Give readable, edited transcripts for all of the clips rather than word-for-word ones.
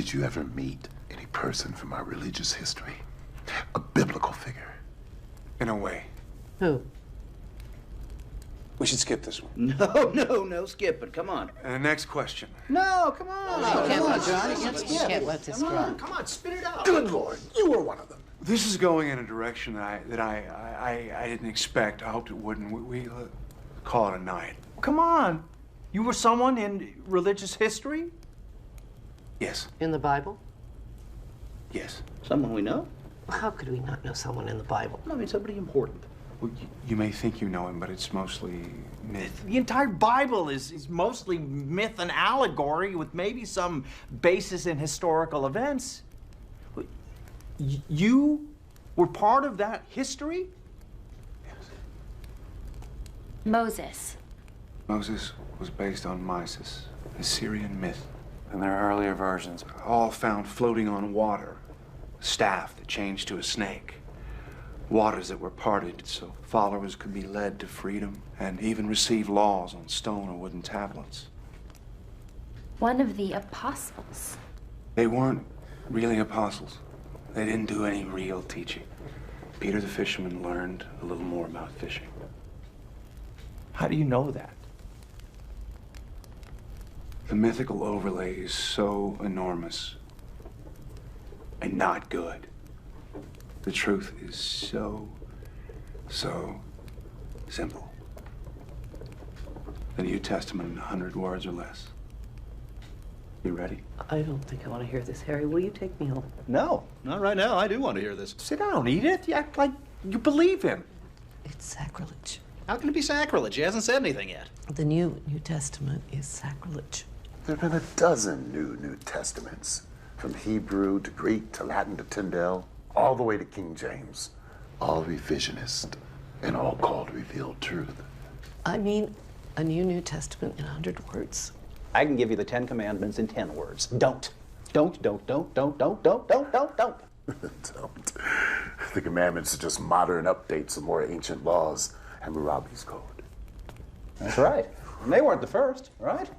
Did you ever meet any person from our religious history? A biblical figure? In a way. Who? We should skip this one. No, skip it. Come on. Next question. No, come on. No, come on, John. You can't skip. Can't let this drop. Come on, spit it out. Good Lord, you were one of them. This is going in a direction that I didn't expect. I hoped it wouldn't. We call it a night. Come on. You were someone in religious history? Yes. In the Bible? Yes. Someone we know? How could we not know someone in the Bible? I mean, somebody important. Well, you may think you know him, but it's mostly myth. The entire Bible is mostly myth and allegory with maybe some basis in historical events. You were part of that history? Yes. Moses. Moses was based on Mysis, a Syrian myth. And their earlier versions, all found floating on water. A staff that changed to a snake. Waters that were parted so followers could be led to freedom and even receive laws on stone or wooden tablets. One of the apostles. They weren't really apostles. They didn't do any real teaching. Peter the fisherman learned a little more about fishing. How do you know that? The mythical overlay is so enormous and not good. The truth is so simple. The New Testament in 100 words or less. You ready? I don't think I want to hear this, Harry. Will you take me home? No, not right now. I do want to hear this. Sit down, Edith. You act like you believe him. It's sacrilege. How can it be sacrilege? He hasn't said anything yet. The New Testament is sacrilege. There have been a dozen New Testaments, from Hebrew to Greek to Latin to Tyndale, all the way to King James. All revisionist and all called revealed truth. I mean, a New Testament in 100 words. I can give you the 10 Commandments in 10 words. Don't. Don't. Don't. The commandments are just modern updates of more ancient laws and Hammurabi's code. That's right. And they weren't the first, right?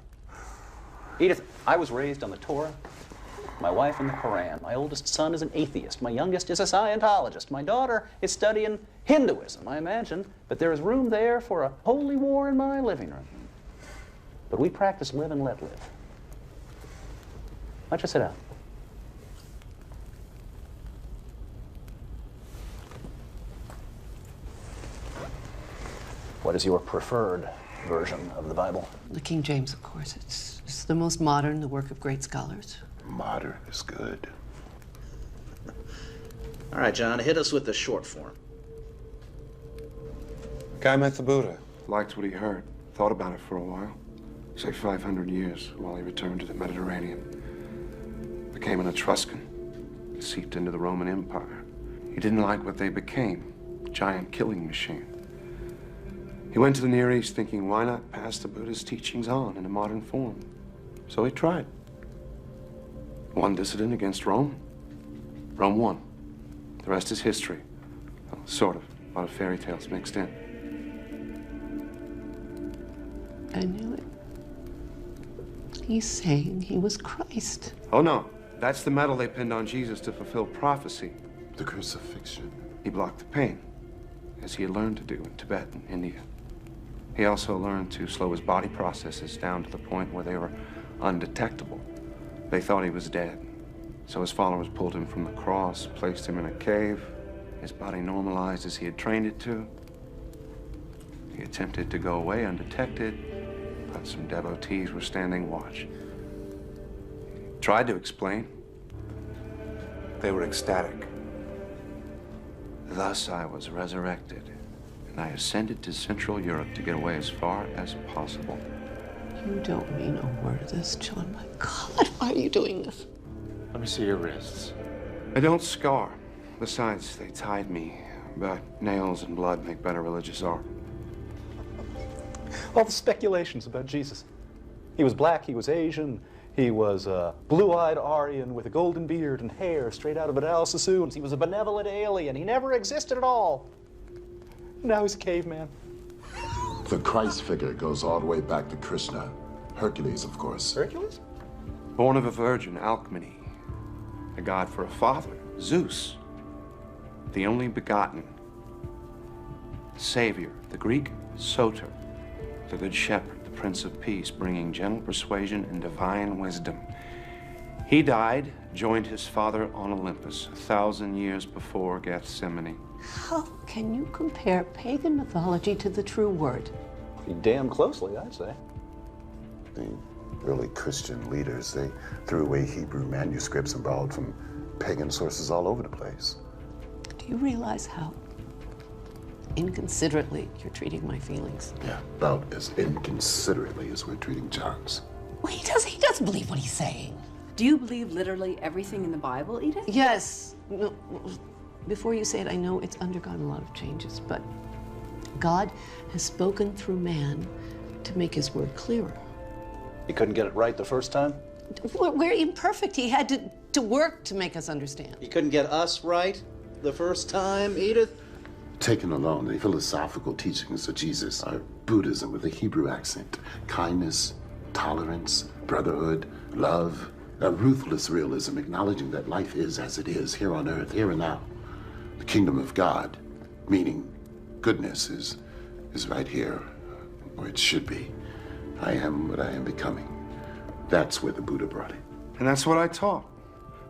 Edith, I was raised on the Torah, my wife in the Quran. My oldest son is an atheist. My youngest is a Scientologist. My daughter is studying Hinduism, I imagine. But there is room there for a holy war in my living room. But we practice live and let live. Why don't you sit down? What is your preferred version of the Bible? The King James, of course. It's the most modern, the work of great scholars. Modern is good. All right, John, hit us with the short form. Guy met the Buddha, liked what he heard, thought about it for a while. Say 500 years while he returned to the Mediterranean. Became an Etruscan, seeped into the Roman Empire. He didn't like what they became, a giant killing machine. He went to the Near East thinking, why not pass the Buddha's teachings on in a modern form? So he tried. One dissident against Rome. Rome won. The rest is history. Well, sort of. A lot of fairy tales mixed in. I knew it. He's saying he was Christ. Oh, no. That's the medal they pinned on Jesus to fulfill prophecy. The crucifixion. He blocked the pain, as he had learned to do in Tibet and India. He also learned to slow his body processes down to the point where they were undetectable. They thought he was dead. So his followers pulled him from the cross, placed him in a cave. His body normalized as he had trained it to. He attempted to go away undetected, but some devotees were standing watch. He tried to explain. They were ecstatic. Thus I was resurrected, and I ascended to Central Europe to get away as far as possible. You don't mean a word of this, John. My God, why are you doing this? Let me see your wrists. I don't scar. Besides, they tied me. But nails and blood make better religious art. All the speculations about Jesus. He was black, he was Asian, he was a blue-eyed Aryan with a golden beard and hair straight out of an Al Sassoon's. He was a benevolent alien. He never existed at all. Now he's a caveman. The Christ figure goes all the way back to Krishna. Hercules, of course. Hercules? Born of a virgin, Alcmene, a god for a father, Zeus, the only begotten, Savior, the Greek soter, the Good Shepherd, the Prince of Peace, bringing gentle persuasion and divine wisdom. He died, joined his father on Olympus 1,000 years before Gethsemane. How can you compare pagan mythology to the true word? Pretty damn closely, I'd say. The early Christian leaders, they threw away Hebrew manuscripts and borrowed from pagan sources all over the place. Do you realize how inconsiderately you're treating my feelings? Yeah, about as inconsiderately as we're treating John's. Well, he doesn't believe what he's saying. Do you believe literally everything in the Bible, Edith? Yes. No, before you say it, I know it's undergone a lot of changes, but God has spoken through man to make his word clearer. You couldn't get it right the first time? We're imperfect. He had to work to make us understand. You couldn't get us right the first time, Edith? Taken alone, the philosophical teachings of Jesus are Buddhism with a Hebrew accent. Kindness, tolerance, brotherhood, love, a ruthless realism, acknowledging that life is as it is, here on earth, here and now. The kingdom of God, meaning goodness, is right here, where it should be. I am what I am becoming. That's where the Buddha brought it. And that's what I taught.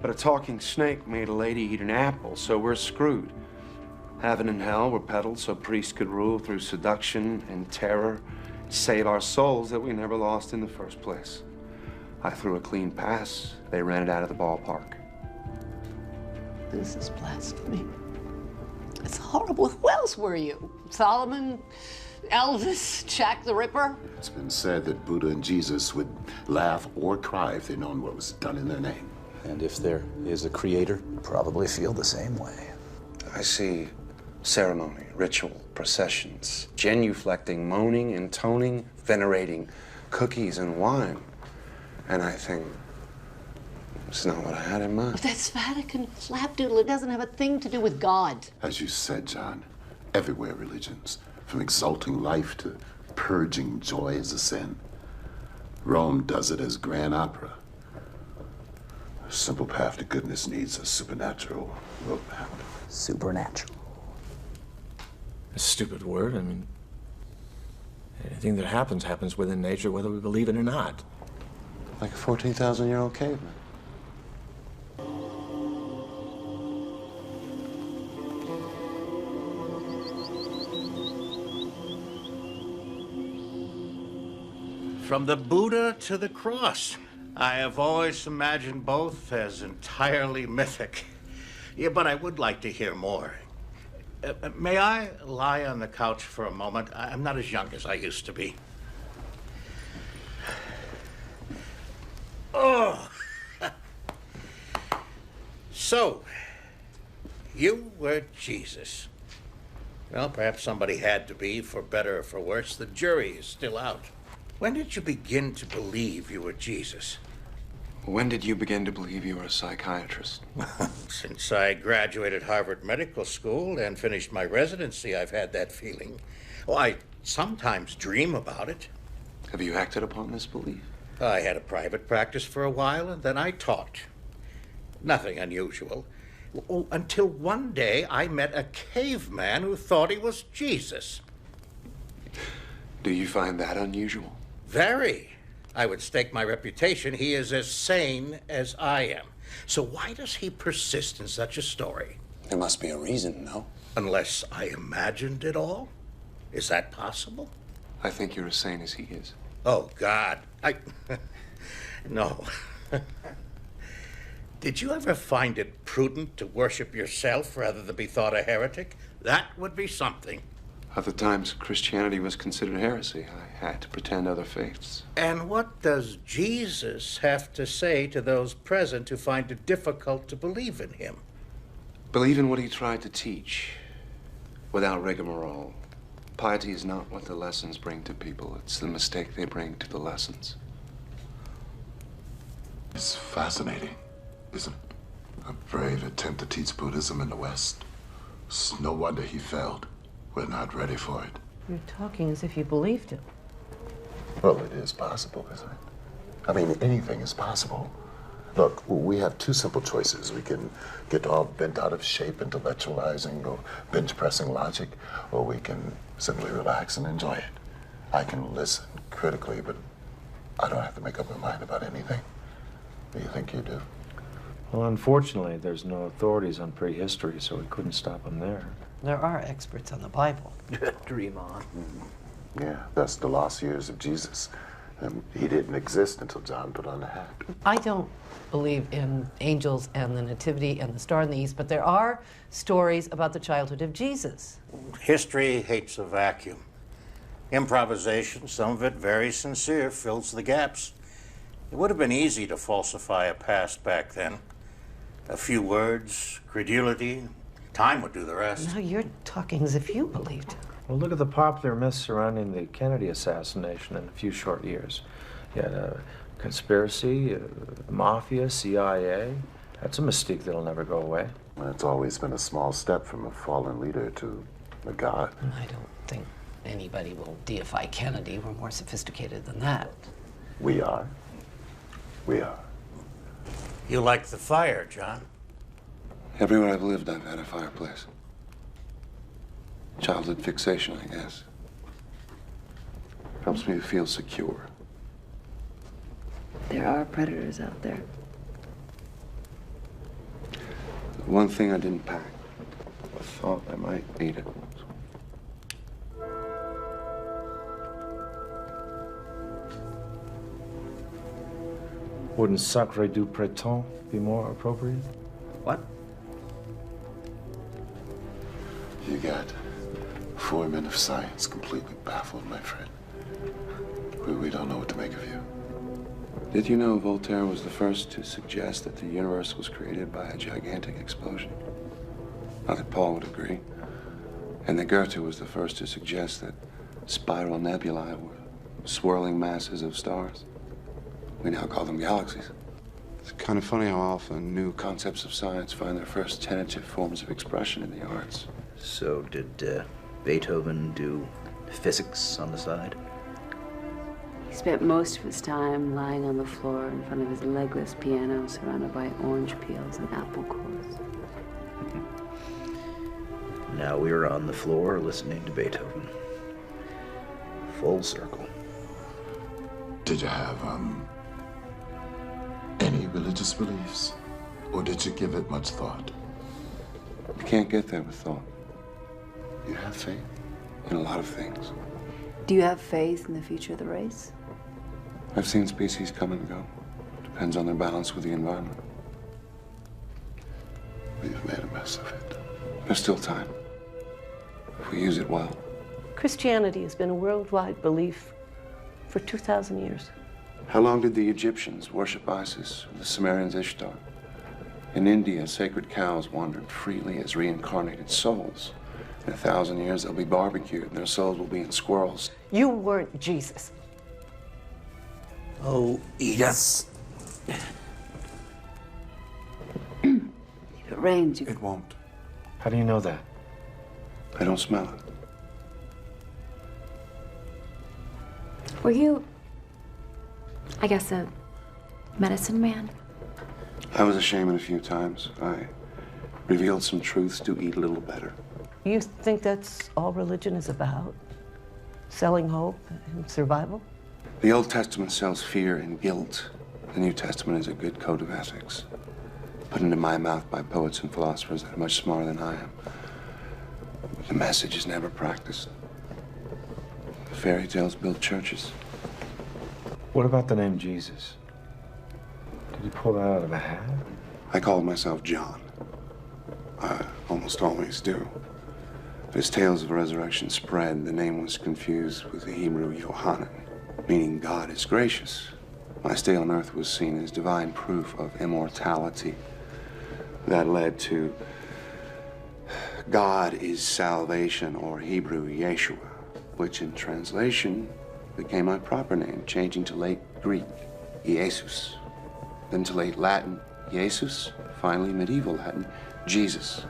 But a talking snake made a lady eat an apple, so we're screwed. Heaven and hell were peddled so priests could rule through seduction and terror, save our souls that we never lost in the first place. I threw a clean pass. They ran it out of the ballpark. This is blasphemy. It's horrible. Who else were you? Solomon, Elvis, Jack the Ripper? It's been said that Buddha and Jesus would laugh or cry if they'd known what was done in their name. And if there is a creator, probably feel the same way. I see ceremony, ritual, processions, genuflecting, moaning, intoning, venerating cookies and wine. And I think, it's not what I had in mind. That's Vatican flapdoodle. It doesn't have a thing to do with God. As you said, John, everywhere religions, from exalting life to purging joy as a sin. Rome does it as grand opera. A simple path to goodness needs a supernatural roadmap. Supernatural. A stupid word. I mean, anything that happens within nature, whether we believe it or not. Like a 14,000-year-old caveman. From the Buddha to the cross. I have always imagined both as entirely mythic. Yeah, but I would like to hear more. May I lie on the couch for a moment? I'm not as young as I used to be. Oh! So, you were Jesus. Well, perhaps somebody had to be, for better or for worse. The jury is still out. When did you begin to believe you were Jesus? When did you begin to believe you were a psychiatrist? Since I graduated Harvard Medical School and finished my residency, I've had that feeling. Oh, I sometimes dream about it. Have you acted upon this belief? I had a private practice for a while, and then I taught. Nothing unusual. Oh, until one day I met a caveman who thought he was Jesus. Do you find that unusual? Very. I would stake my reputation he is as sane as I am. So why does he persist in such a story? There must be a reason, no? Unless I imagined it all? Is that possible? I think you're as sane as he is. Oh, God. No. Did you ever find it prudent to worship yourself rather than be thought a heretic? That would be something. At the times Christianity was considered heresy, I had to pretend other faiths. And what does Jesus have to say to those present who find it difficult to believe in him? Believe in what he tried to teach, without rigmarole. Piety is not what the lessons bring to people, it's the mistake they bring to the lessons. It's fascinating, isn't it? A brave attempt to teach Buddhism in the West. It's no wonder he failed. We're not ready for it. You're talking as if you believed it. Well, it is possible, isn't it? I mean, anything is possible. Look, we have two simple choices. We can get all bent out of shape intellectualizing or bench pressing logic, or we can simply relax and enjoy it. I can listen critically, but I don't have to make up my mind about anything. Do you think you do? Well, unfortunately, there's no authorities on prehistory, so we couldn't stop them there. There are experts on the Bible. Dream on. Yeah, that's the lost years of Jesus. He didn't exist until John put on the hat. I don't believe in angels and the nativity and the star in the east, but there are stories about the childhood of Jesus. History hates a vacuum. Improvisation, some of it very sincere, fills the gaps. It would have been easy to falsify a past back then. A few words, credulity, time would do the rest. Now you're talking as if you believed it. Well, look at the popular myths surrounding the Kennedy assassination in a few short years. You had a conspiracy, mafia, CIA. That's a mystique that'll never go away. Well, it's always been a small step from a fallen leader to a god. I don't think anybody will deify Kennedy. We're more sophisticated than that. We are. We are. You like the fire, John? Everywhere I've lived, I've had a fireplace. Childhood fixation, I guess. Helps me to feel secure. There are predators out there. One thing I didn't pack. I thought I might need it. Wouldn't Sacré du Printemps be more appropriate? What? You got 4 men of science completely baffled, my friend. We don't know what to make of you. Did you know Voltaire was the first to suggest that the universe was created by a gigantic explosion? Not that Paul would agree. And that Goethe was the first to suggest that spiral nebulae were swirling masses of stars. We now call them galaxies. It's kind of funny how often new concepts of science find their first tentative forms of expression in the arts. So did Beethoven do physics on the side? He spent most of his time lying on the floor in front of his legless piano, surrounded by orange peels and apple cores. Now we're on the floor listening to Beethoven. Full circle. Did you have, any religious beliefs? Or did you give it much thought? You can't get there with thought. You have faith? In a lot of things. Do you have faith in the future of the race? I've seen species come and go. Depends on their balance with the environment. We've made a mess of it. There's still time. If we use it well. Christianity has been a worldwide belief for 2,000 years. How long did the Egyptians worship Isis, or the Sumerians Ishtar? In India, sacred cows wandered freely as reincarnated souls. In 1,000 years, they'll be barbecued, and their souls will be in squirrels. You weren't Jesus. Oh, Edith. If it rains, you... It won't. How do you know that? I don't smell it. Were you, I guess, a medicine man? I was a shaman a few times. I revealed some truths to eat a little better. You think that's all religion is about? Selling hope and survival? The Old Testament sells fear and guilt. The New Testament is a good code of ethics, put into my mouth by poets and philosophers that are much smarter than I am. But the message is never practiced. Fairy tales build churches. What about the name Jesus? Did you pull that out of a hat? I called myself John. I almost always do. As tales of resurrection spread, the name was confused with the Hebrew Yohanan, meaning God is gracious. My stay on earth was seen as divine proof of immortality. That led to God is salvation, or Hebrew Yeshua, which in translation became my proper name, changing to late Greek, Jesus, then to late Latin, Jesus, finally medieval Latin, Jesus.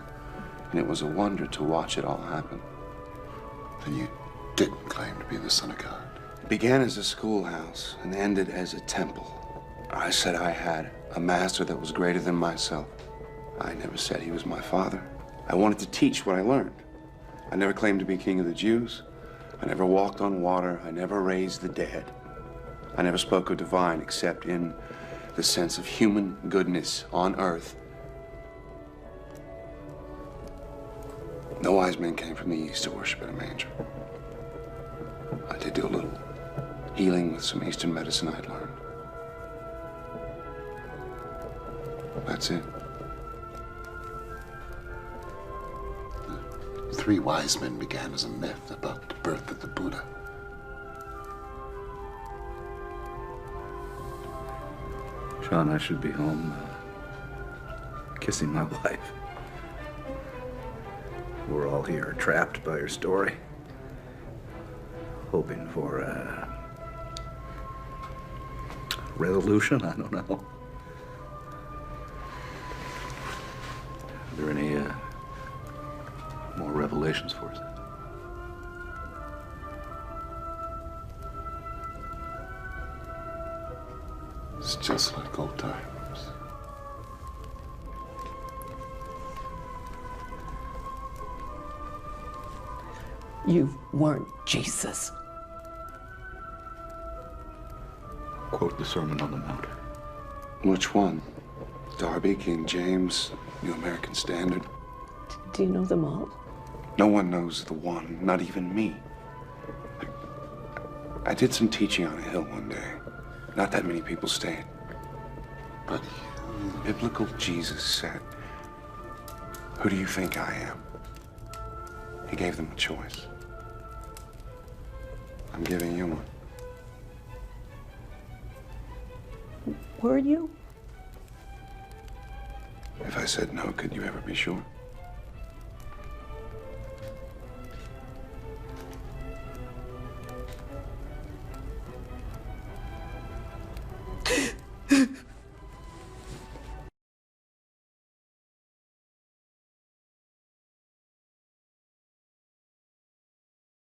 And it was a wonder to watch it all happen. Then you didn't claim to be the Son of God. It began as a schoolhouse and ended as a temple. I said I had a master that was greater than myself. I never said he was my father. I wanted to teach what I learned. I never claimed to be king of the Jews. I never walked on water. I never raised the dead. I never spoke of divine except in the sense of human goodness on earth. No wise men came from the east to worship at a manger. I did do a little healing with some Eastern medicine I'd learned. That's it. The 3 wise men began as a myth about the birth of the Buddha. John, I should be home kissing my wife. We're all here trapped by her story, hoping for a resolution. I don't know. Are there any more revelations for us? It's just like old times. You weren't Jesus. Quote the Sermon on the Mount. Which one? Darby, King James, New American Standard? Do you know them all? No one knows the one, not even me. I did some teaching on a hill one day. Not that many people stayed. But biblical Jesus said, "Who do you think I am?" He gave them a choice. I'm giving you one. Were you? If I said no, could you ever be sure?